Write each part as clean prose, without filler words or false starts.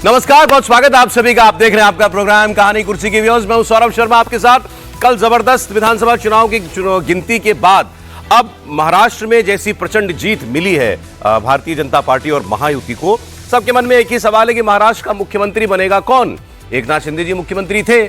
नमस्कार, बहुत स्वागत है आप सभी का। आप देख रहे हैं आपका प्रोग्राम कहानी कुर्सी की व्यूअर्स। मैं हूं सौरभ शर्मा आपके साथ। कल जबरदस्त विधानसभा चुनाव की गिनती के बाद अब महाराष्ट्र में जैसी प्रचंड जीत मिली है भारतीय जनता पार्टी और महायुति को, सबके मन में एक ही सवाल है कि महाराष्ट्र का मुख्यमंत्री बनेगा कौन। एकनाथ शिंदे जी मुख्यमंत्री थे,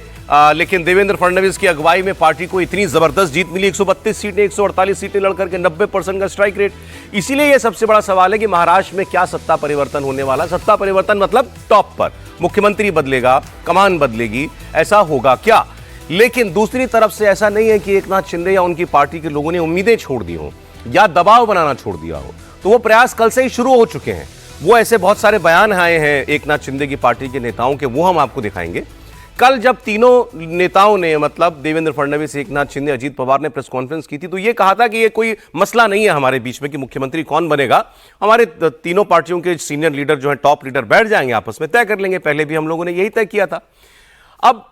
लेकिन देवेंद्र फडणवीस की अगुवाई में पार्टी को इतनी जबरदस्त जीत मिली, 132 सीटें, 148 सीटें लड़कर के 90% का स्ट्राइक रेट। इसीलिए यह सबसे बड़ा सवाल है कि महाराष्ट्र में क्या सत्ता परिवर्तन होने वाला। सत्ता परिवर्तन मतलब टॉप पर मुख्यमंत्री बदलेगा, कमान बदलेगी, ऐसा होगा क्या। लेकिन दूसरी तरफ से ऐसा नहीं है कि एकनाथ शिंदे या उनकी पार्टी के लोगों ने उम्मीदें छोड़ दी हो या दबाव बनाना छोड़ दिया हो, तो वो प्रयास कल से ही शुरू हो चुके हैं। वो ऐसे बहुत सारे बयान आए हैं एकनाथ शिंदे की पार्टी के नेताओं के, वो हम आपको दिखाएंगे। कल जब तीनों नेताओं ने, मतलब देवेंद्र फडणवीस, एकनाथ शिंदे, अजीत पवार ने प्रेस कॉन्फ्रेंस की थी, तो ये कहा था कि ये कोई मसला नहीं है हमारे बीच में कि मुख्यमंत्री कौन बनेगा। हमारे तीनों पार्टियों के सीनियर लीडर जो हैं, टॉप लीडर, बैठ जाएंगे, आपस में तय कर लेंगे। पहले भी हम लोगों ने यही तय किया था। अब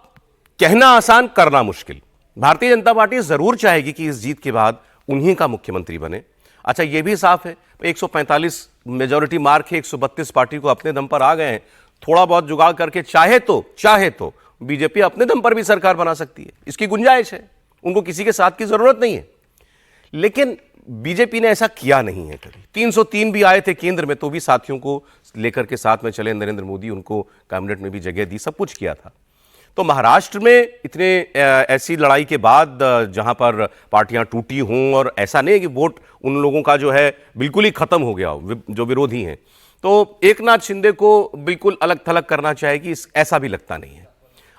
कहना आसान, करना मुश्किल। भारतीय जनता पार्टी जरूर चाहेगी कि इस जीत के बाद उन्हीं का मुख्यमंत्री बने। अच्छा, यह भी साफ है 145 मेजॉरिटी मार्क है, 132 पार्टी को अपने दम पर आ गए हैं। थोड़ा बहुत जुगाड़ करके चाहे तो बीजेपी अपने दम पर भी सरकार बना सकती है, इसकी गुंजाइश है। उनको किसी के साथ की जरूरत नहीं है। लेकिन बीजेपी ने ऐसा किया नहीं है कभी। 303 भी आए थे केंद्र में, तो भी साथियों को लेकर के साथ में चले। नरेंद्र मोदी, उनको कैबिनेट में भी जगह दी, सब कुछ किया था। तो महाराष्ट्र में इतने ऐसी लड़ाई के बाद जहां पर पार्टियां टूटी हों, और ऐसा नहीं है कि वोट उन लोगों का जो है बिल्कुल ही खत्म हो गया हो, जो विरोधी हैं, तो एकनाथ शिंदे को बिल्कुल अलग थलग करना चाहेगी, ऐसा भी लगता नहीं है।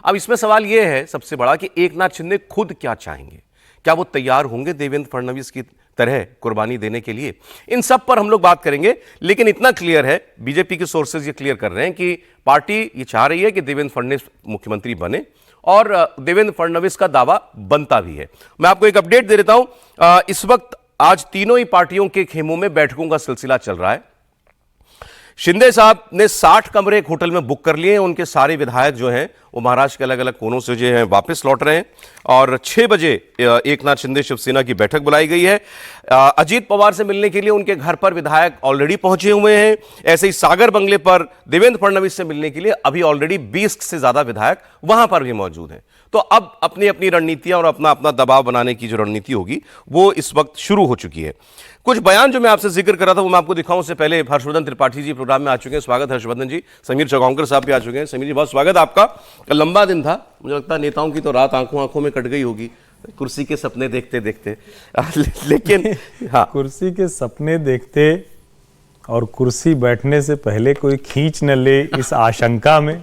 अब इसमें सवाल यह है सबसे बड़ा कि एकनाथ शिंदे खुद क्या चाहेंगे। क्या वो तैयार होंगे देवेंद्र फडणवीस की तरह कुर्बानी देने के लिए? इन सब पर हम लोग बात करेंगे। लेकिन इतना क्लियर है, बीजेपी के सोर्सेज ये क्लियर कर रहे हैं कि पार्टी ये चाह रही है कि देवेंद्र फडणवीस मुख्यमंत्री बने, और देवेंद्र फडणवीस का दावा बनता भी है। मैं आपको एक अपडेट दे देता हूं। इस वक्त आज तीनों ही पार्टियों के खेमों में बैठकों का सिलसिला चल रहा है। शिंदे साहब ने 60 कमरे एक होटल में बुक कर लिए हैं। उनके सारे विधायक जो हैं वो महाराष्ट्र के अलग अलग कोनों से जो हैं वापस लौट रहे हैं, और 6 बजे एकनाथ शिंदे शिवसेना की बैठक बुलाई गई है। अजीत पवार से मिलने के लिए उनके घर पर विधायक ऑलरेडी पहुंचे हुए हैं। ऐसे ही सागर बंगले पर देवेंद्र फडणवीस से मिलने के लिए अभी ऑलरेडी 20 से ज्यादा विधायक वहां पर भी मौजूद हैं। तो अब अपनी अपनी रणनीतियां और अपना अपना दबाव बनाने की जो रणनीति होगी वो इस वक्त शुरू हो चुकी है। कुछ बयान जो मैं आपसे जिक्र कर रहा था वो मैं आपको दिखाऊं, उससे पहले हर्षवर्धन त्रिपाठी जी प्रोग्राम में आ चुके हैं। स्वागत हर्षवर्धन जी। समीर चौगांवकर साहब भी आ चुके हैं। समीर जी, बहुत स्वागत आपका। लंबा दिन था, मुझे लगता है नेताओं की तो रात आंखों में कट गई होगी कुर्सी के सपने देखते देखते। लेकिन हाँ, कुर्सी के सपने देखते और कुर्सी बैठने से पहले कोई खींच न ले, इस आशंका में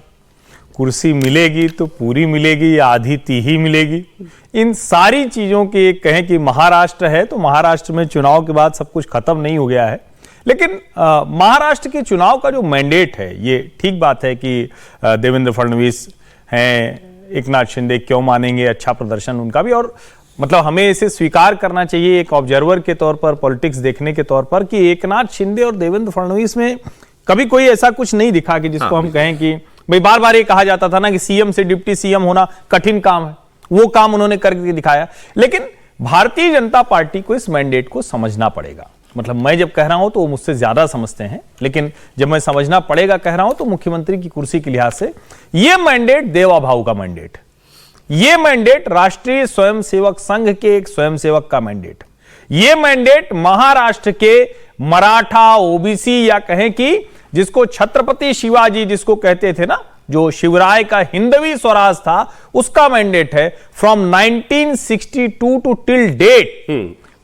कुर्सी मिलेगी तो पूरी मिलेगी या आधी तीही मिलेगी। इन सारी चीजों की एक कहें कि महाराष्ट्र है, तो महाराष्ट्र में चुनाव के बाद सब कुछ खत्म नहीं हो गया है। लेकिन महाराष्ट्र के चुनाव का जो मैंडेट है, ये ठीक बात है कि देवेंद्र फडणवीस हैं, एकनाथ शिंदे क्यों मानेंगे, अच्छा प्रदर्शन उनका भी, और मतलब हमें इसे स्वीकार करना चाहिए एक ऑब्जर्वर के तौर पर, पॉलिटिक्स देखने के तौर पर, कि एकनाथ शिंदे और देवेंद्र फडणवीस में कभी कोई ऐसा कुछ नहीं दिखा कि जिसको हम कहें कि भाई, बार बार ये कहा जाता था ना कि सीएम से डिप्टी सीएम होना कठिन काम है, वो काम उन्होंने करके दिखाया। लेकिन भारतीय जनता पार्टी को इस मैंडेट को समझना पड़ेगा। मतलब मैं जब कह रहा हूं तो वो मुझसे ज्यादा समझते हैं, लेकिन जब मैं समझना पड़ेगा कह रहा हूं तो मुख्यमंत्री की कुर्सी के लिहाज से यह मैंडेट देवा भाऊ का मैंडेट, यह मैंडेट राष्ट्रीय स्वयंसेवक संघ के एक स्वयंसेवक का मैंडेट, यह मैंडेट महाराष्ट्र के मराठा, ओबीसी, या कहें कि जिसको छत्रपति शिवाजी जिसको कहते थे ना, जो शिवराय का हिंदवी स्वराज था, उसका मैंडेट है। फ्रॉम 1962 टू टिल डेट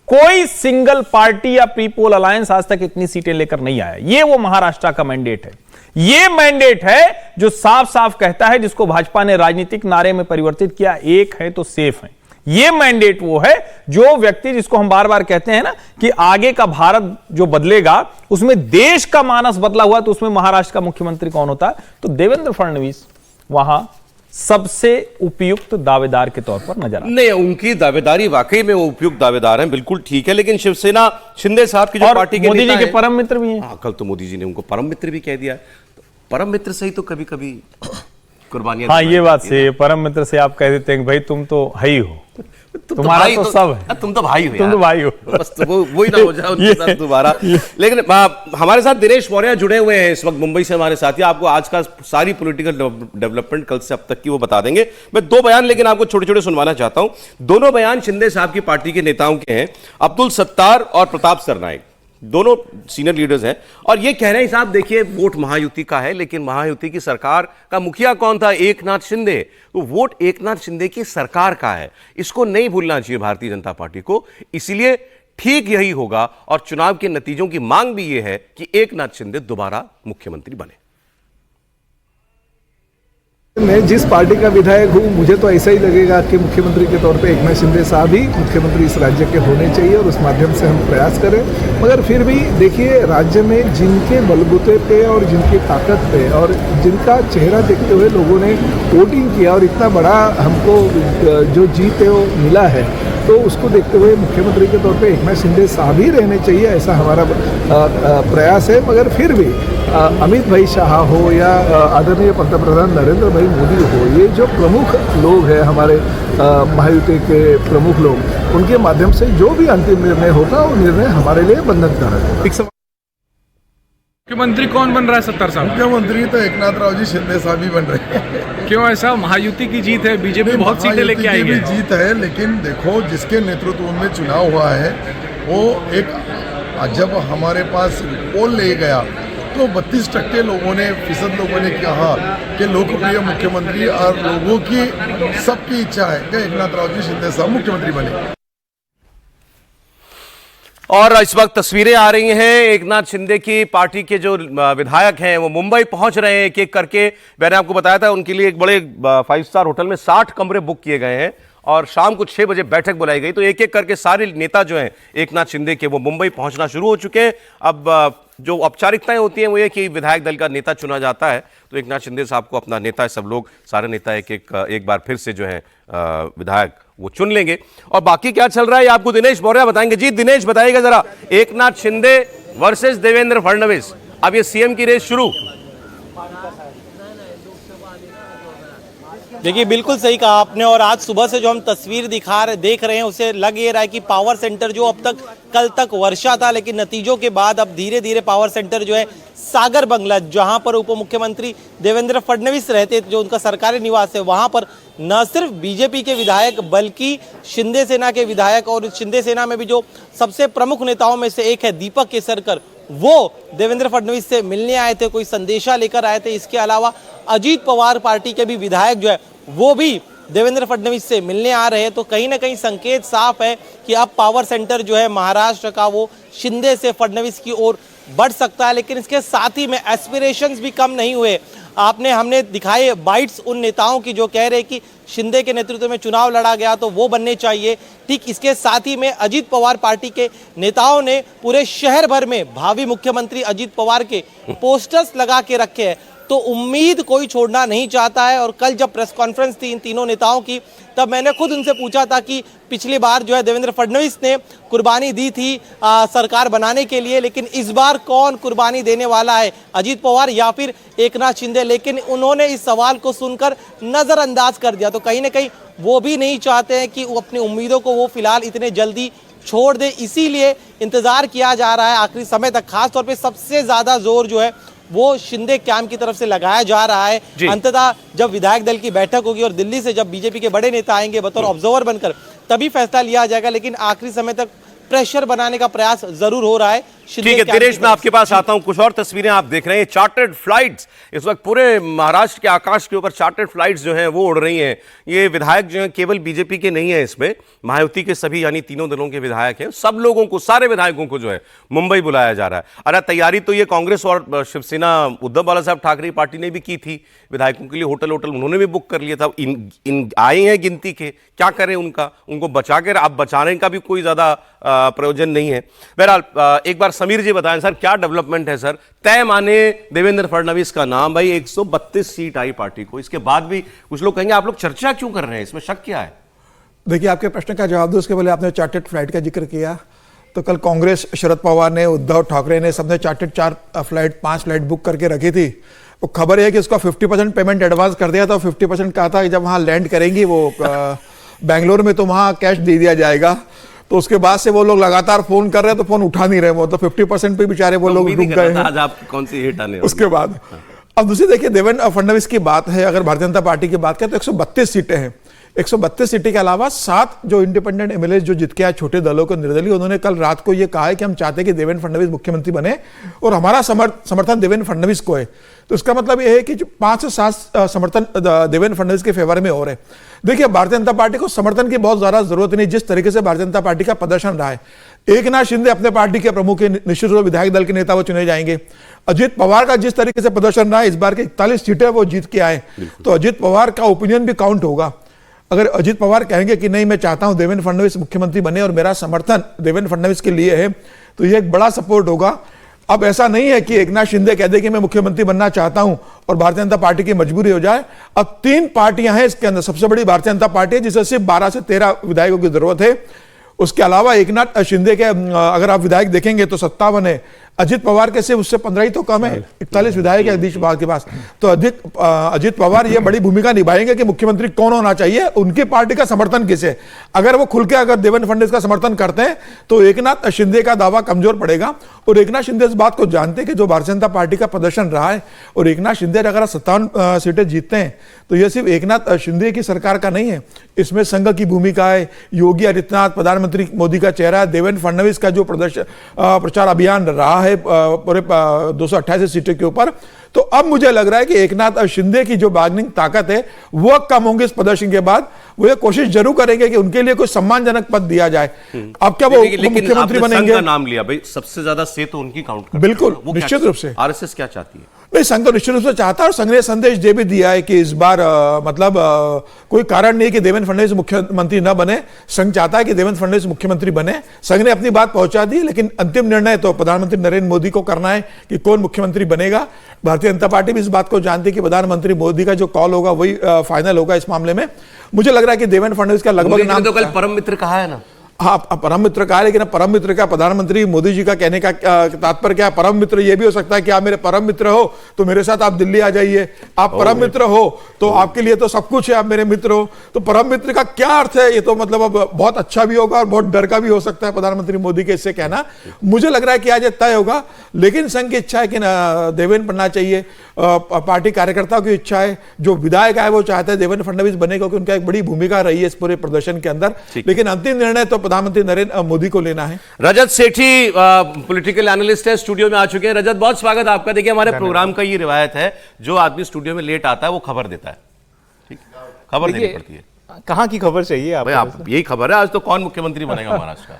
कोई सिंगल पार्टी या पीपल अलायंस आज तक इतनी सीटें लेकर नहीं आया। ये वो महाराष्ट्र का मैंडेट है। ये मैंडेट है जो साफ साफ कहता है, जिसको भाजपा ने राजनीतिक नारे में परिवर्तित किया, एक है तो सेफ है। ये मैंडेट वो है जो व्यक्ति, जिसको हम बार बार कहते हैं ना कि आगे का भारत जो बदलेगा उसमें देश का मानस बदला हुआ, तो उसमें महाराष्ट्र का मुख्यमंत्री कौन होता है? तो देवेंद्र फडणवीस वहां सबसे उपयुक्त दावेदार के तौर पर नजर आते। नहीं, उनकी दावेदारी वाकई में वो उपयुक्त दावेदार हैं, बिल्कुल ठीक है। लेकिन शिवसेना शिंदे साहब की जो पार्टी के मोदी जी के परम मित्र भी हैं। कल तो मोदी जी ने उनको परम मित्र भी कह दिया। परम मित्र से ही तो कभी कभी कुर्बानियां। हाँ, ये बात सही है। परम मित्र से आप कह देते हैं कि भाई तुम तो है ही हो। तुम्हारा तो सब है। तुम तो भाई हो तुम यार। तो भाई हो। बस तो वही ना हो जाए उनके साथ दोबारा। लेकिन हमारे साथ दिनेश मौर्य जुड़े हुए हैं इस वक्त मुंबई से हमारे साथी। आपको आज का सारी पॉलिटिकल डेवलपमेंट कल से अब तक की वो बता देंगे। मैं दो बयान लेकिन आपको छोटे छोटे सुनवाना चाहता हूं। दोनों बयान शिंदे साहब की पार्टी के नेताओं के हैं, अब्दुल सत्तार और प्रताप सरनाइक, दोनों सीनियर लीडर्स हैं। और ये कह रहे हैं साहब देखिए वोट महायुति का है, लेकिन महायुति की सरकार का मुखिया कौन था? एकनाथ शिंदे। तो वोट एकनाथ शिंदे की सरकार का है, इसको नहीं भूलना चाहिए भारतीय जनता पार्टी को। इसलिए ठीक यही होगा और चुनाव के नतीजों की मांग भी यह है कि एकनाथ शिंदे दोबारा मुख्यमंत्री बने। मैं जिस पार्टी का विधायक हूँ, मुझे तो ऐसा ही लगेगा कि मुख्यमंत्री के तौर पे एकनाथ शिंदे साहब ही मुख्यमंत्री इस राज्य के होने चाहिए और उस माध्यम से हम प्रयास करें। मगर फिर भी देखिए, राज्य में जिनके बलबूते पे और जिनकी ताकत पे और जिनका चेहरा देखते हुए लोगों ने वोटिंग किया और इतना बड़ा हमको जो जीत है वो मिला है, तो उसको देखते हुए मुख्यमंत्री के तौर पे एकनाथ शिंदे साहब ही रहने चाहिए, ऐसा हमारा प्रयास है। मगर फिर भी अमित भाई शाह हो या आदरणीय पंतप्रधान नरेंद्र भाई मोदी हो, ये जो प्रमुख लोग हैं हमारे महायुति के प्रमुख लोग, उनके माध्यम से जो भी अंतिम निर्णय होगा वो निर्णय हमारे लिए बंधनकारक है। मुख्यमंत्री कौन बन रहा है? सत्तार साहब। मुख्यमंत्री तो एकनाथ राव जी शिंदे साहब ही बन रहे हैं। क्यों ऐसा? महायुति की जीत है, बीजेपी बहुत सीटें लेके आई है। जीत है, लेकिन देखो जिसके नेतृत्व में चुनाव हुआ है वो एक, जब हमारे पास पोल ले गया तो 32% लोगों ने कहा कि लोकप्रिय मुख्यमंत्री और लोगों की सबकी इच्छा है कि एकनाथ राव जी शिंदे साहब मुख्यमंत्री बने। और इस वक्त तस्वीरें आ रही हैं एकनाथ शिंदे की पार्टी के जो विधायक हैं वो मुंबई पहुंच रहे हैं एक एक करके। मैंने आपको बताया था उनके लिए एक बड़े 5 स्टार होटल में 60 कमरे बुक किए गए हैं और शाम को 6 बजे बैठक बुलाई गई। तो एक एक करके सारे नेता जो हैं एकनाथ शिंदे के वो मुंबई पहुंचना शुरू हो चुके हैं। अब जो औपचारिकताएं होती हैं वो ये कि विधायक दल का नेता चुना जाता है, तो एकनाथ शिंदे साहब को अपना नेता, सब लोग सारे नेता एक बार फिर से जो है विधायक वो चुन लेंगे। और बाकी क्या चल रहा है ये आपको दिनेश मौर्य बताएंगे। जी दिनेश बताइएगा जरा, एकनाथ शिंदे वर्सेस देवेंद्र फडणवीस, अब ये सीएम की रेस शुरू। देखिए बिल्कुल सही कहा आपने, और आज सुबह से जो हम तस्वीर देख रहे हैं उसे लग ये रहा है कि पावर सेंटर जो अब तक कल तक वर्षा था, लेकिन नतीजों के बाद अब धीरे धीरे पावर सेंटर जो है सागर बंगला, जहां पर उप मुख्यमंत्री देवेंद्र फडणवीस रहते, जो उनका सरकारी निवास है, वहां पर न सिर्फ बीजेपी के विधायक बल्कि शिंदे सेना के विधायक, और शिंदे सेना में भी जो सबसे प्रमुख नेताओं में से एक है दीपक केसरकर, वो देवेंद्र फडणवीस से मिलने आए थे, कोई संदेशा लेकर आए थे। इसके अलावा अजीत पवार पार्टी के भी विधायक जो है वो भी देवेंद्र फडणवीस से मिलने आ रहे हैं। तो कहीं ना कहीं संकेत साफ है कि अब पावर सेंटर जो है महाराष्ट्र का वो शिंदे से फडणवीस की ओर बढ़ सकता है। लेकिन इसके साथ ही में एस्पिरेशंस भी कम नहीं हुए। हमने दिखाए बाइट्स उन नेताओं की जो कह रहे कि शिंदे के नेतृत्व में चुनाव लड़ा गया तो वो बनने चाहिए। ठीक इसके साथ ही में अजीत पवार पार्टी के नेताओं ने पूरे शहर भर में भावी मुख्यमंत्री अजीत पवार के पोस्टर्स लगा के रखे हैं। तो उम्मीद कोई छोड़ना नहीं चाहता है। और कल जब प्रेस कॉन्फ्रेंस थी इन तीनों नेताओं की, तब मैंने खुद उनसे पूछा था कि पिछली बार जो है देवेंद्र फडणवीस ने कुर्बानी दी थी सरकार बनाने के लिए, लेकिन इस बार कौन कुर्बानी देने वाला है, अजीत पवार या फिर एकनाथ शिंदे? लेकिन उन्होंने इस सवाल को सुनकर नज़रअंदाज कर दिया। तो कहीं ना कहीं वो भी नहीं चाहते हैं कि वो अपनी उम्मीदों को वो फिलहाल इतने जल्दी छोड़ दे, इसीलिए इंतजार किया जा रहा है आखिरी समय तक। खासतौर पर सबसे ज़्यादा जोर जो है वो शिंदे कैंप की तरफ से लगाया जा रहा है। अंततः जब विधायक दल की बैठक होगी और दिल्ली से जब बीजेपी के बड़े नेता आएंगे बतौर ऑब्जर्वर बनकर, तभी फैसला लिया जाएगा। लेकिन आखिरी समय तक प्रेशर बनाने का प्रयास जरूर हो रहा है। ठीक है दिनेश, मैं आपके पास आता हूं। कुछ और तस्वीरें आप देख रहे हैं, चार्टर्ड फ्लाइट्स इस वक्त पूरे महाराष्ट्र के आकाश के ऊपर चार्टर्ड फ्लाइट्स जो हैं वो उड़ रही हैं। ये विधायक जो हैं केवल बीजेपी के नहीं है, इसमें महायुति के सभी यानी तीनों दलों के विधायक हैं। सब लोगों को, सारे विधायकों को जो है मुंबई बुलाया जा रहा है। अरे तैयारी तो ये कांग्रेस और शिवसेना उद्धव बाला साहब ठाकरे पार्टी ने भी की थी, विधायकों के लिए होटल उन्होंने भी बुक कर लिया था। इन आए हैं गिनती के, क्या करें उनको बचा कर, अब बचाने का भी कोई ज्यादा प्रयोजन नहीं है। बहरहाल एक बार समीर जी बताएं सर, क्या डेवलपमेंट है सर? तय माने देवेंद्र फडणवीस का नाम, भाई 132 सीट आई पार्टी को, इसके बाद भी कुछ लोग कहेंगे आप लोग चर्चा क्यों कर रहे हैं, इसमें शक क्या है? देखिए, आपके प्रश्न का जवाब दो उसके पहले आपने चार्टर्ड फ्लाइट का जिक्र किया, तो कल कांग्रेस, शरद पवार ने, उद्धव ठाकरे ने, सबने चार्टर्ड 5 फ्लाइट बुक करके रखी थी। वो खबर है कि उसका 50% पेमेंट एडवांस कर दिया था, 50% कहा था कि जब वहाँ लैंड करेंगी वो बेंगलोर में तो वहाँ कैश दे दिया जाएगा। तो उसके बाद से वो लोग लगातार फोन कर रहे हैं तो फोन उठा नहीं रहे, वो तो 50% पे बेचारे वो लोग रुक गए हैं। आज आप कौन सी हिट आने उसके बाद अब दूसरी देखिए, देवेंद्र फडणवीस की बात है, अगर भारतीय जनता पार्टी की बात करें तो 132 सीटें हैं। 132 सीटें के अलावा 7 जो इंडिपेंडेंट एमएलए जो जीत के आए छोटे दलों को निर्दलीय, उन्होंने कल रात को ये कहा है कि हम चाहते हैं कि देवेंद्र फडणवीस मुख्यमंत्री बने और हमारा समर्थन देवेंद्र फडणवीस को है। तो इसका मतलब ये है कि 5 से 7 समर्थन देवेंद्र फडणवीस के फेवर में हो रहे। देखिए, भारतीय जनता पार्टी को समर्थन की बहुत ज्यादा जरूरत नहीं, जिस तरीके से भारतीय जनता पार्टी का प्रदर्शन रहा है। एकनाथ शिंदे अपने पार्टी के प्रमुख है, निश्चित रूप से विधायक दल के नेता वो चुने जाएंगे। अजित पवार का जिस तरीके से प्रदर्शन रहा है, इस बार के 41 सीटें वो जीत के आए, तो अजित पवार का ओपिनियन भी काउंट होगा। अगर अजित पवार कहेंगे कि नहीं, मैं चाहता हूं देवेंद्र फडणवीस मुख्यमंत्री बने और मेरा समर्थन देवेंद्र फडणवीस के लिए है, तो ये एक बड़ा सपोर्ट होगा। अब ऐसा नहीं है कि एकनाथ शिंदे कह दे कि मैं मुख्यमंत्री बनना चाहता हूं और भारतीय जनता पार्टी की मजबूरी हो जाए। अब 3 पार्टियां हैं इसके अंदर, सबसे बड़ी भारतीय जनता पार्टी है जिसे सिर्फ 12 से 13 विधायकों की जरूरत है। उसके अलावा एकनाथ शिंदे के अगर आप विधायक देखेंगे तो 57 है, अजित पवार के सिर्फ उससे 15 ही तो कम है, 41 विधायक है अजीत पवार के पास। तो अजित पवार ये बड़ी भूमिका निभाएंगे कि मुख्यमंत्री कौन होना चाहिए, उनकी पार्टी का समर्थन किसे। अगर वो खुल के अगर देवेंद्र फडणवीस का समर्थन करते हैं तो एकनाथ शिंदे का दावा कमजोर पड़ेगा। और एकनाथ शिंदे इस बात को जानते हैं कि जो भारतीय जनता पार्टी का प्रदर्शन रहा है, और एकनाथ शिंदे अगर 57 सीटें जीतते हैं तो यह सिर्फ एकनाथ शिंदे की सरकार का नहीं है, इसमें संघ की भूमिका है, योगी आदित्यनाथ प्रधानमंत्री मोदी का चेहरा, देवेंद्र फडणवीस का जो प्रचार अभियान रहा है पूरे 228 सीटों के ऊपर। तो अब मुझे लग रहा है कि एकनाथ शिंदे की जो बार्गेनिंग ताकत है वो कम होंगी इस प्रदर्शन के बाद। वो ये कोशिश जरूर करेंगे कि उनके लिए कोई सम्मानजनक पद दिया जाए। अब क्या वो मुख्यमंत्री बनेंगे? का नाम लिया भाई, सबसे ज्यादा से तो उनकी काउंट करते हैं। बिल्कुल, निश्चित रूप से आरएसएस क्या चाहती है? नहीं, संघ तो निश्चित रूप से चाहता है और संघ ने संदेश ये भी दिया है कि इस बार कोई कारण नहीं कि देवेंद्र फडणवीस मुख्यमंत्री न बने। संघ चाहता है कि देवेंद्र फडणवीस मुख्यमंत्री बने। संघ ने अपनी बात पहुंचा दी, लेकिन अंतिम निर्णय तो प्रधानमंत्री नरेंद्र मोदी को करना है कि कौन मुख्यमंत्री बनेगा। भारतीय जनता पार्टी भी इस बात को जानती है कि प्रधानमंत्री मोदी का जो कॉल होगा वही फाइनल होगा इस मामले में। मुझे लग रहा है कि देवेंद्र फडणवीस का लगभग नाम तो कल परम मित्र कहा है ना। हाँ, परम मित्र कहा, लेकिन परम मित्र का प्रधानमंत्री मोदी जी का कहने का तात्पर्य क्या है? परम मित्र ये भी हो सकता है कि आप मेरे परम मित्र हो तो मेरे साथ आप दिल्ली आ जाइए, आप परम मित्र हो तो आपके लिए तो सब कुछ है, आप मेरे मित्र हो। तो परम मित्र का क्या अर्थ है? ये तो मतलब अब बहुत अच्छा भी होगा और बहुत डर का भी हो सकता है प्रधानमंत्री मोदी के इससे कहना। मुझे लग रहा है कि आज ये तय होगा, लेकिन संघ की इच्छा है कि देवेंद्र बनना चाहिए, पार्टी कार्यकर्ताओं की इच्छा है, जो विधायक है वो चाहते हैं देवेंद्र फडणवीस बने क्योंकि उनका एक बड़ी भूमिका रही है इस पूरे प्रदर्शन के अंदर। लेकिन अंतिम निर्णय तो प्रधानमंत्री नरेंद्र मोदी को लेना है। रजत सेठी पॉलिटिकल एनालिस्ट है, स्टूडियो में आ चुके हैं। रजत, बहुत स्वागत आपका। देखिए, हमारे प्रोग्राम का ये रिवायत है, जो आदमी स्टूडियो में लेट आता है वो खबर देता है, ठीक, खबर देनी पड़ती है। कहाँ की खबर चाहिए भाई, आप यही खबर है आज तो कौन मुख्यमंत्री बनेगा महाराष्ट्र का।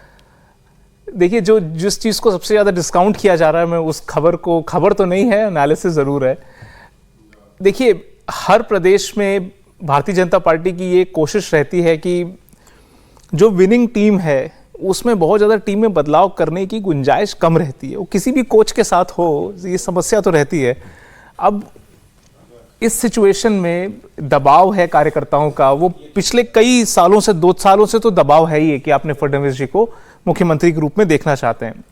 देखिए, जो जिस चीज को सबसे ज्यादा डिस्काउंट किया जा रहा है, मैं उस खबर को, खबर तो नहीं है, एनालिसिस जरूर है। देखिए, हर प्रदेश में भारतीय जनता पार्टी की ये कोशिश रहती है कि जो विनिंग टीम है उसमें बहुत ज़्यादा टीम में बदलाव करने की गुंजाइश कम रहती है। वो किसी भी कोच के साथ हो, ये समस्या तो रहती है। अब इस सिचुएशन में दबाव है कार्यकर्ताओं का, वो पिछले कई सालों से, 2 सालों से तो दबाव है ही है कि आपने फडणवीस जी को मुख्यमंत्री के रूप में देखना चाहते हैं।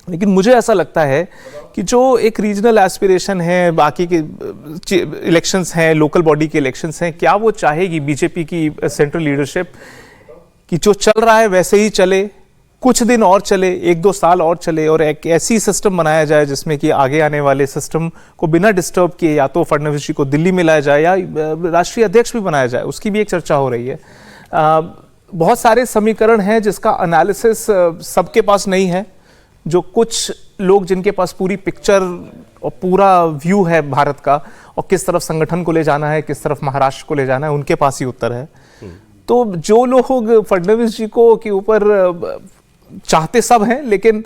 लेकिन मुझे ऐसा लगता है कि जो एक रीजनल एस्पिरेशन है, बाकी के इलेक्शंस हैं, लोकल बॉडी के इलेक्शंस हैं, क्या वो चाहेगी बीजेपी की सेंट्रल लीडरशिप कि जो चल रहा है वैसे ही चले, कुछ दिन और चले, 1-2 साल और चले, और एक ऐसी सिस्टम बनाया जाए जिसमें कि आगे आने वाले सिस्टम को बिना डिस्टर्ब किए या तो फडणवीस जी को दिल्ली में लाया जाए या राष्ट्रीय अध्यक्ष भी बनाया जाए, उसकी भी एक चर्चा हो रही है। बहुत सारे समीकरण हैं जिसका एनालिसिस सबके पास नहीं है। जो कुछ लोग जिनके पास पूरी पिक्चर और पूरा व्यू है भारत का और किस तरफ संगठन को ले जाना है, किस तरफ महाराष्ट्र को ले जाना है, उनके पास ही उत्तर है। तो जो लोग फडणवीस जी को के ऊपर चाहते सब हैं, लेकिन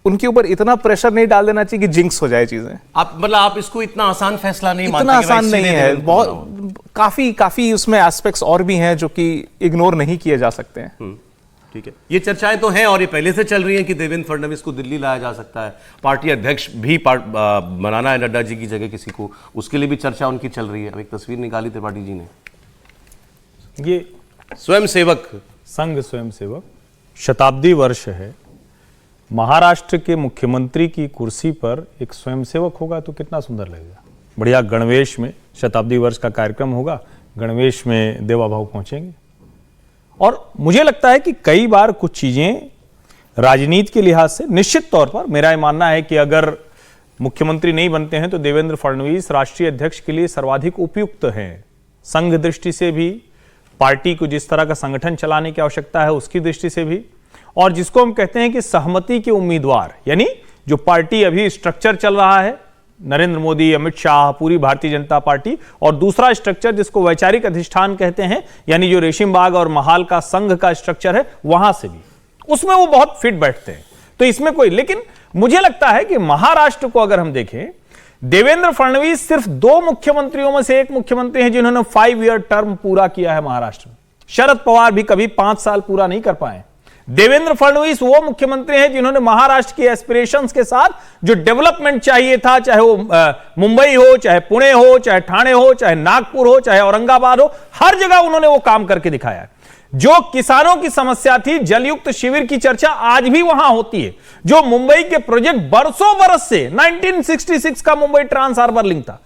उनके ऊपर इतना प्रेशर नहीं डाल देना चाहिए कि जिंक्स हो जाए चीजें। आप मतलब आप इसको इतना आसान फैसला नहीं मानते? इतना आसान नहीं है, बहुत काफी उसमें एस्पेक्ट्स और भी हैं जो कि इग्नोर नहीं किए जा सकते हैं। ठीक है, ये चर्चाएं तो हैं और ये पहले से चल रही हैं कि देवेंद्र फडणवीस को दिल्ली लाया जा सकता है, पार्टी अध्यक्ष भी बनाना है नड्डा जी की जगह किसी को, उसके लिए भी चर्चा उनकी चल रही है। अब एक तस्वीर निकाली त्रिपाठी जी ने, ये स्वयंसेवक संघ स्वयंसेवक शताब्दी वर्ष है। महाराष्ट्र के मुख्यमंत्री की कुर्सी पर एक स्वयंसेवक होगा तो कितना सुंदर लगेगा। बढ़िया गणवेश में शताब्दी वर्ष का कार्यक्रम होगा, गणवेश में देवा भाऊ पहुंचेंगे और मुझे लगता है कि कई बार कुछ चीजें राजनीति के लिहाज से निश्चित तौर पर मेरा यह मानना है कि अगर मुख्यमंत्री नहीं बनते हैं तो देवेंद्र फडणवीस राष्ट्रीय अध्यक्ष के लिए सर्वाधिक उपयुक्त हैं। संघ दृष्टि से भी, पार्टी को जिस तरह का संगठन चलाने की आवश्यकता है उसकी दृष्टि से भी, और जिसको हम कहते हैं कि सहमति के उम्मीदवार, यानी जो पार्टी अभी स्ट्रक्चर चल रहा है, नरेंद्र मोदी, अमित शाह, पूरी भारतीय जनता पार्टी, और दूसरा स्ट्रक्चर जिसको वैचारिक अधिष्ठान कहते हैं, यानी जो रेशिम बाग और महाल का संघ का स्ट्रक्चर है, वहां से भी उसमें वो बहुत फिट बैठते हैं। तो इसमें कोई, लेकिन मुझे लगता है कि महाराष्ट्र को अगर हम देखें, देवेंद्र फडणवीस सिर्फ 2 मुख्यमंत्रियों में से एक मुख्यमंत्री हैं जिन्होंने 5 ईयर टर्म पूरा किया है महाराष्ट्र में। शरद पवार भी कभी 5 साल पूरा नहीं कर पाए। देवेंद्र फडणवीस वो मुख्यमंत्री हैं जिन्होंने महाराष्ट्र की एस्पिरेशंस के साथ जो डेवलपमेंट चाहिए था, चाहे वो मुंबई हो, चाहे पुणे हो, चाहे ठाणे हो, चाहे नागपुर हो, चाहे औरंगाबाद हो, हर जगह उन्होंने वो काम करके दिखाया है। जो किसानों की समस्या थी, जलयुक्त शिविर की चर्चा आज भी वहां होती है। जो मुंबई के प्रोजेक्ट बरसों बरस से 1966 का मुंबई ट्रांस हार्बर लिंक था,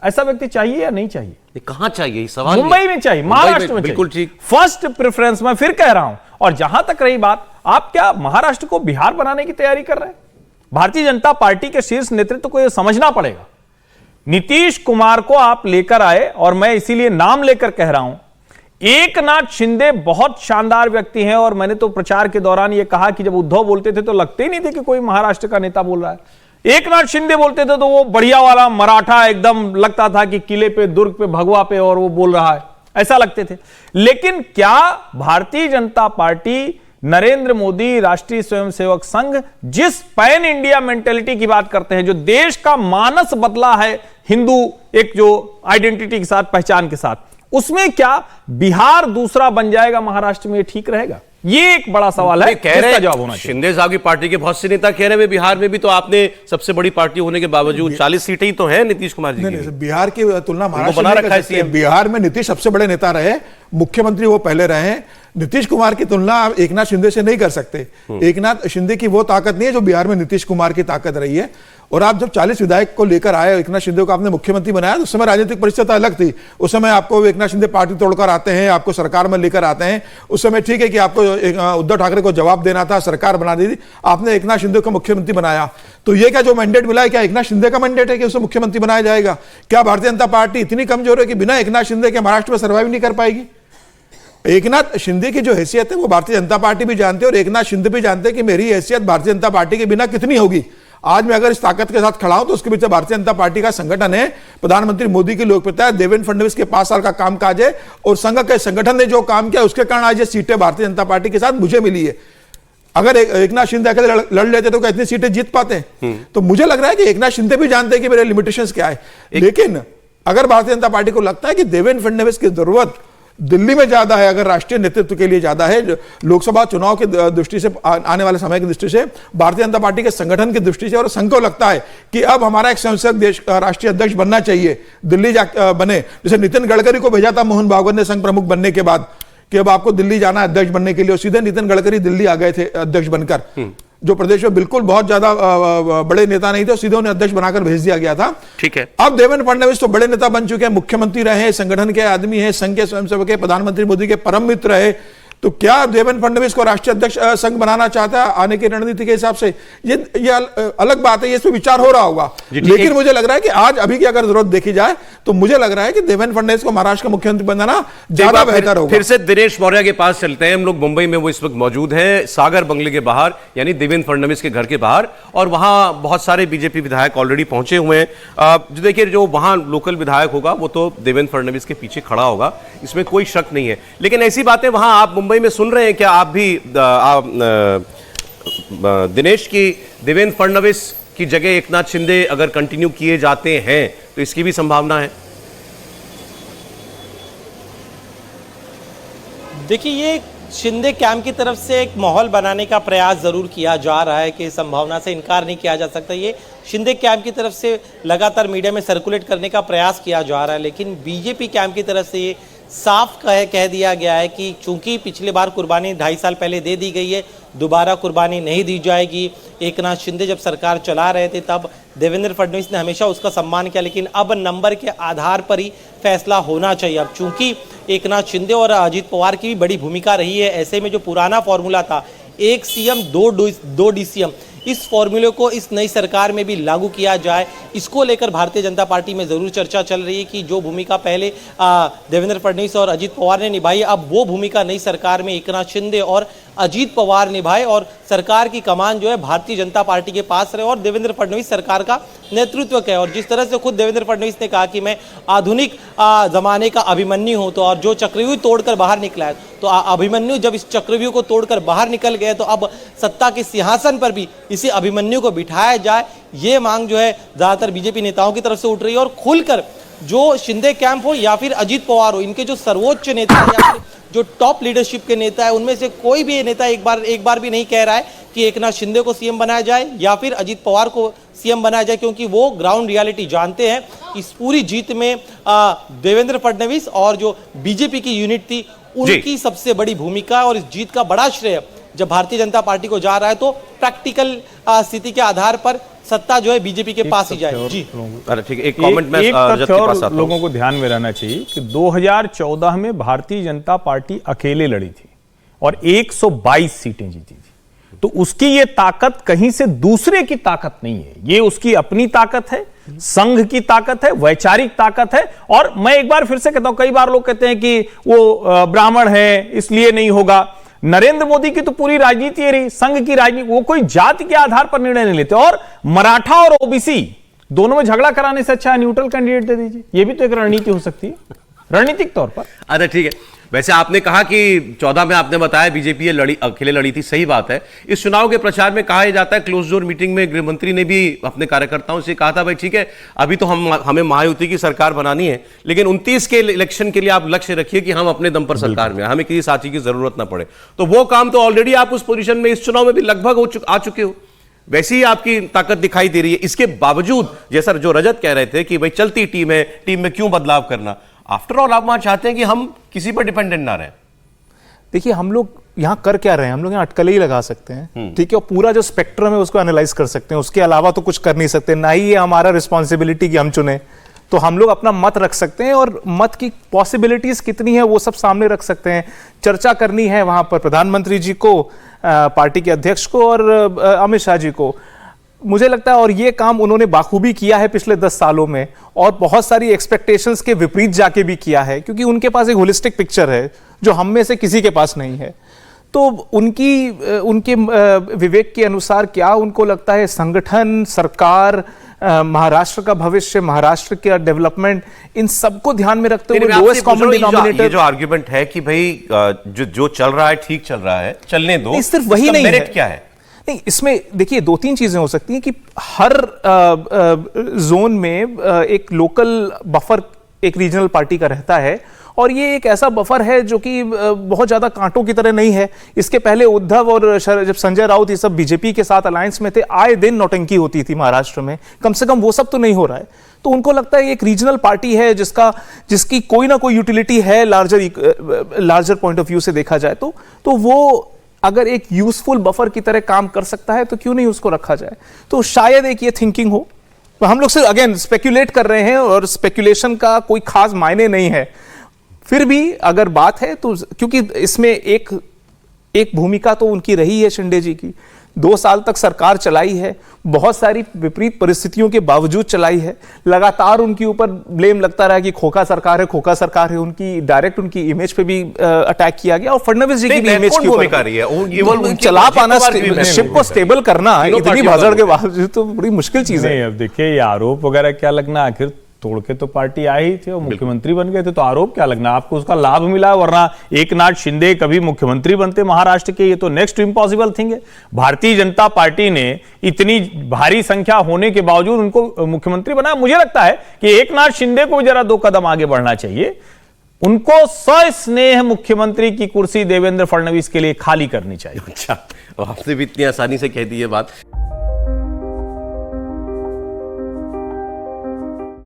ऐसा व्यक्ति चाहिए या नहीं चाहिए? ये कहां चाहिए सवाल? मुंबई में चाहिए, महाराष्ट्र में बिल्कुल चाहिए। ठीक। फर्स्ट प्रेफरेंस मैं फिर कह रहा हूं। और जहां तक रही बात, आप क्या महाराष्ट्र को बिहार बनाने की तैयारी कर रहे हैं? भारतीय जनता पार्टी के शीर्ष नेतृत्व को यह समझना पड़ेगा। नीतीश कुमार को आप लेकर आए, और मैं इसीलिए नाम लेकर कह रहा हूं, एकनाथ शिंदे बहुत शानदार व्यक्ति हैं, और मैंने तो प्रचार के दौरान यह कहा कि जब उद्धव बोलते थे तो लगते ही नहीं थे कि कोई महाराष्ट्र का नेता बोल रहा है। एकनाथ शिंदे बोलते थे तो वो बढ़िया वाला मराठा, एकदम लगता था कि किले पे, दुर्ग पे, भगवा पे और वो बोल रहा है, ऐसा लगते थे। लेकिन क्या भारतीय जनता पार्टी, नरेंद्र मोदी, राष्ट्रीय स्वयंसेवक संघ जिस पैन इंडिया मेंटेलिटी की बात करते हैं, जो देश का मानस बदला है हिंदू एक जो आइडेंटिटी के साथ, पहचान के साथ, उसमें क्या बिहार दूसरा बन जाएगा महाराष्ट्र में? ठीक रहेगा? ये एक बड़ा सवाल है, कह रहे जिसका जवाब होना चाहिए। शिंदे साहब की पार्टी के बहुत से नेता कह रहे हैं बिहार में भी तो आपने सबसे बड़ी पार्टी होने के बावजूद 40 सीटें ही तो हैं नीतीश कुमार जी की। बिहार की तुलना महाराष्ट्र बना में रखा कर है सकते हैं। बिहार में नीतीश सबसे बड़े नेता रहे, मुख्यमंत्री वो पहले रहे। नीतीश कुमार की तुलना आप एकनाथ शिंदे से नहीं कर सकते। एकनाथ शिंदे की वो ताकत नहीं है जो बिहार में नीतीश कुमार की ताकत रही है। और आप जब 40 विधायक को लेकर आए, एकनाथ शिंदे को आपने मुख्यमंत्री बनाया, तो उस समय राजनीतिक परिस्थिति अलग थी। उस समय आपको एकनाथ शिंदे पार्टी तोड़कर आते हैं, आपको सरकार में लेकर आते हैं। उस समय ठीक है कि आपको उद्धव ठाकरे को जवाब देना था, सरकार बना दी थी, आपने एकनाथ शिंदे को मुख्यमंत्री बनाया। तो ये क्या जो मैंडेट मिला है, क्या एकनाथ शिंदे का मैंडेट है कि उसे मुख्यमंत्री बनाया जाएगा? क्या भारतीय जनता पार्टी इतनी कमजोर है कि बिना एकनाथ शिंदे के महाराष्ट्र में सर्वाइव नहीं कर पाएगी? एकनाथ शिंदे की जो हैसियत है वो भारतीय जनता पार्टी भी जानते हैं, और एकनाथ शिंदे भी जानते हैं कि मेरी हैसियत भारतीय जनता पार्टी के बिना कितनी होगी। आज मैं अगर इस ताकत के साथ खड़ा हूं तो उसके पीछे भारतीय जनता पार्टी का संगठन है, प्रधानमंत्री मोदी की लोकप्रियता है, देवेंद्र फडणवीस के 5 साल का कामकाज है, और संघ के संगठन ने जो काम किया उसके कारण आज ये सीटें भारतीय जनता पार्टी के साथ मुझे मिली है। अगर एकनाथ शिंदे अकेले लड़ लेते तो क्या इतनी सीटें जीत पाते? तो मुझे लग रहा है कि एकनाथ शिंदे भी जानते हैं कि मेरे लिमिटेशंस क्या है। लेकिन अगर भारतीय जनता पार्टी को लगता है कि देवेंद्र फडणवीस की जरूरत दिल्ली में ज्यादा है, अगर राष्ट्रीय नेतृत्व के लिए ज्यादा है, लोकसभा चुनाव की दृष्टि से, आने वाले समय की दृष्टि से, भारतीय जनता पार्टी के संगठन की दृष्टि से, और संघ को लगता है कि अब हमारा एक स्वयंसेवक देश राष्ट्रीय अध्यक्ष बनना चाहिए, दिल्ली बने, जैसे नितिन गडकरी को भेजा था मोहन भागवत ने संघ प्रमुख बनने के बाद कि अब आपको दिल्ली जाना है अध्यक्ष बनने के लिए, और सीधे नितिन गडकरी दिल्ली आ गए थे अध्यक्ष बनकर। जो प्रदेश में बिल्कुल बहुत ज्यादा बड़े नेता नहीं थे, सीधे उन्हें अध्यक्ष बनाकर भेज दिया गया था। ठीक है। अब देवेंद्र फडणवीस तो बड़े नेता बन चुके हैं, मुख्यमंत्री रहे, संगठन के आदमी हैं, संघ के स्वयंसेवक है, प्रधानमंत्री मोदी के परम मित्र है। तो क्या देवेंद्र फडणवीस को राष्ट्रीय अध्यक्ष संघ बनाना चाहता है आने की रणनीति के हिसाब से? ये अलग बात है, ये इस पर विचार हो रहा होगा। लेकिन मुझे लग रहा है कि आज अभी की अगर जरूरत देखी जाए तो मुझे लग रहा है कि देवेंद्र फडणवीस को महाराष्ट्र का मुख्यमंत्री बनाना ज्यादा बेहतर होगा। फिर से दिनेश मौर्य के पास चलते हैं हम लोग। मुंबई में वो इस वक्त मौजूद है, सागर बंगले के बाहर, यानी देवेंद्र फडणवीस के घर के बाहर, और वहां बहुत सारे बीजेपी विधायक ऑलरेडी पहुंचे हुए हैं। जो देखिए, जो वहां लोकल विधायक होगा वो तो देवेंद्र फडणवीस के पीछे खड़ा होगा, इसमें कोई शक नहीं है। लेकिन ऐसी बातें वहां आप मुंबई में सुन रहे हैं क्या? आप भी दिनेश की देवेंद्र फडणवीस की जगह एकनाथ शिंदे अगर कंटिन्यू किए जाते हैं तो इसकी भी संभावना है? देखिए, ये शिंदे कैंप की तरफ से एक माहौल बनाने का प्रयास जरूर किया जा रहा है कि संभावना से इनकार नहीं किया जा सकता। ये शिंदे कैंप की तरफ से लगातार मीडिया में सर्कुलेट करने का प्रयास किया जा रहा है, लेकिन बीजेपी कैंप की तरफ से ये साफ कह दिया गया है कि चूंकि पिछले बार कुर्बानी 2.5 साल पहले दे दी गई है, दोबारा कुर्बानी नहीं दी जाएगी। एकनाथ शिंदे जब सरकार चला रहे थे तब देवेंद्र फडणवीस ने हमेशा उसका सम्मान किया, लेकिन अब नंबर के आधार पर ही फैसला होना चाहिए। अब चूंकि एकनाथ शिंदे और अजीत पवार की भी बड़ी भूमिका रही है, ऐसे में जो पुराना फॉर्मूला था 1 सीएम 2 डीसीएम, इस फॉर्मूले को इस नई सरकार में भी लागू किया जाए, इसको लेकर भारतीय जनता पार्टी में जरूर चर्चा चल रही है कि जो भूमिका पहले देवेंद्र फडणवीस और अजीत पवार ने निभाई, अब वो भूमिका नई सरकार में एकनाथ शिंदे और अजीत पवार निभाए और सरकार की कमान जो है भारतीय जनता पार्टी के पास रहे और देवेंद्र फडणवीस सरकार का नेतृत्व करे। और जिस तरह से खुद देवेंद्र फडणवीस ने कहा कि मैं आधुनिक जमाने का अभिमन्यु हूं, तो और जो चक्रव्यूह तोड़कर बाहर निकला है, तो अभिमन्यु जब इस चक्रव्यूह को तोड़कर बाहर निकल गए तो अब सत्ता के सिंहासन पर भी इसी अभिमन्यु को बिठाया जाए, ये मांग जो है ज्यादातर बीजेपी नेताओं की तरफ से उठ रही है। और खुलकर जो शिंदे कैंप हो या फिर अजीत पवार हो, इनके जो सर्वोच्च नेता है या फिर जो टॉप लीडरशिप के नेता है, उनमें से कोई भी नेता एक बार भी नहीं कह रहा है कि एकनाथ शिंदे को सीएम बनाया जाए या फिर अजीत पवार को सीएम बनाया जाए, क्योंकि वो ग्राउंड रियलिटी जानते हैं। इस पूरी जीत में देवेंद्र फडणवीस और जो बीजेपी की यूनिट थी उनकी सबसे बड़ी भूमिका और इस जीत का बड़ा श्रेय जब भारतीय जनता पार्टी को जा रहा है तो प्रैक्टिकल स्थिति के आधार पर सत्ता जो है बीजेपी के पास ही जाए। जी अरे ठीक है, एक कमेंट में रजत के पास आता हूं। लोगों को ध्यान में रहना चाहिए कि 2014 में भारतीय जनता पार्टी अकेले लड़ी थी और 122 सीटें जीती थी, तो उसकी ये ताकत कहीं से दूसरे की ताकत नहीं है, ये उसकी अपनी ताकत है, संघ की ताकत है, वैचारिक ताकत है। और मैं एक बार फिर से कहता हूं, कई बार लोग कहते हैं कि वो ब्राह्मण है इसलिए नहीं होगा। नरेंद्र मोदी की तो पूरी राजनीति है रही, संघ की राजनीति, वो कोई जाति के आधार पर निर्णय नहीं लेते। और मराठा और ओबीसी दोनों में झगड़ा कराने से अच्छा न्यूट्रल कैंडिडेट दे दीजिए, ये भी तो एक रणनीति हो सकती है रणनीतिक तौर पर। अरे ठीक है, वैसे आपने कहा कि 14 में आपने बताया बीजेपी अकेले लड़ी थी, सही बात है। इस चुनाव के प्रचार में कहा जाता है, क्लोज डोर मीटिंग में गृह मंत्री ने भी अपने कार्यकर्ताओं से कहा था, भाई ठीक है अभी तो हमें महायुति की सरकार बनानी है, लेकिन 29 के इलेक्शन के लिए आप लक्ष्य रखिए कि हम अपने दम पर सरकार में, हमें किसी साथी की जरूरत ना पड़े। तो वो काम तो ऑलरेडी आप उस पोजीशन में इस चुनाव में भी लगभग आ चुके हो, वैसी ही आपकी ताकत दिखाई दे रही है। इसके बावजूद जैसा जो रजत कह रहे थे कि भाई चलती टीम है, टीम में क्यों बदलाव करना, आफ्टर ऑल आप वहां चाहते हैं कि हम किसी पर डिपेंडेंट ना रहें। देखिए हम लोग यहाँ कर क्या रहे हैं, हम लोग यहाँ अटकलें ही लगा सकते हैं, ठीक है, और पूरा जो स्पेक्ट्रम है उसको एनालाइज कर सकते हैं, उसके अलावा तो कुछ कर नहीं सकते। ना ही ये हमारा रिस्पॉन्सिबिलिटी कि हम चुने, तो हम लोग अपना मत रख सकते हैं और मत की पॉसिबिलिटीज कितनी है वो सब सामने रख सकते हैं। चर्चा करनी है वहां पर प्रधानमंत्री जी को, पार्टी के अध्यक्ष को और अमित शाह जी को, मुझे लगता है। और ये काम उन्होंने बाखूबी किया है पिछले 10 सालों में और बहुत सारी एक्सपेक्टेशंस के विपरीत जाके भी किया है, क्योंकि उनके पास एक होलिस्टिक पिक्चर है जो हम में से किसी के पास नहीं है। तो उनके विवेक के अनुसार क्या उनको लगता है संगठन, सरकार, महाराष्ट्र का भविष्य, महाराष्ट्र का डेवलपमेंट, इन सबको ध्यान में रखते हुए लोएस्ट कॉमन डिनोमिनेटर। ये जो आर्गुमेंट है कि भाई जो चल रहा है ठीक चल रहा है, चलने दो, सिर्फ वही नहीं है। क्या है नहीं, इसमें देखिए 2-3 चीजें हो सकती हैं कि हर जोन में एक लोकल बफर एक रीजनल पार्टी का रहता है और ये एक ऐसा बफर है जो कि बहुत ज्यादा कांटों की तरह नहीं है। इसके पहले उद्धव और जब संजय राउत ये सब बीजेपी के साथ अलायंस में थे, आए दिन नौटंकी होती थी महाराष्ट्र में, कम से कम वो सब तो नहीं हो रहा है। तो उनको लगता है एक रीजनल पार्टी है जिसकी कोई ना कोई यूटिलिटी है लार्जर पॉइंट ऑफ व्यू से देखा जाए तो वो अगर एक यूजफुल बफर की तरह काम कर सकता है तो क्यों नहीं उसको रखा जाए। तो शायद एक ये थिंकिंग हो। तो हम लोग सिर्फ अगेन स्पेक्युलेट कर रहे हैं और स्पेक्युलेशन का कोई खास मायने नहीं है। फिर भी अगर बात है तो क्योंकि इसमें एक भूमिका तो उनकी रही है शिंदे जी की, 2 साल तक सरकार चलाई है, बहुत सारी विपरीत परिस्थितियों के बावजूद चलाई है, लगातार उनके ऊपर ब्लेम लगता रहा कि खोखा सरकार है, उनकी डायरेक्ट उनकी इमेज पे भी अटैक किया गया और फडणवीस जी की भी इमेज की भूमिका रही है। चला पाना, शिप को स्टेबल करना इतनी भाजड़ के बावजूद तो बड़ी मुश्किल चीज है। अब देखिए ये आरोप वगैरह क्या लगना, आखिर तोड़ के तो पार्टी आई ही थी और मुख्यमंत्री बन गए थे, तो आरोप क्या लगना, आपको उसका लाभ मिला, वरना एकनाथ शिंदे कभी मुख्यमंत्री बनते महाराष्ट्र के, ये तो नेक्स्ट इम्पॉसिबल थिंग है। भारतीय जनता पार्टी ने इतनी भारी संख्या होने के बावजूद उनको मुख्यमंत्री बनाया। मुझे लगता है कि एकनाथ शिंदे को जरा 2 कदम आगे बढ़ना चाहिए, उनको सस्नेह मुख्यमंत्री की कुर्सी देवेंद्र फडणवीस के लिए खाली करनी चाहिए। अच्छा, आपने भी इतनी आसानी से कह दी ये बात।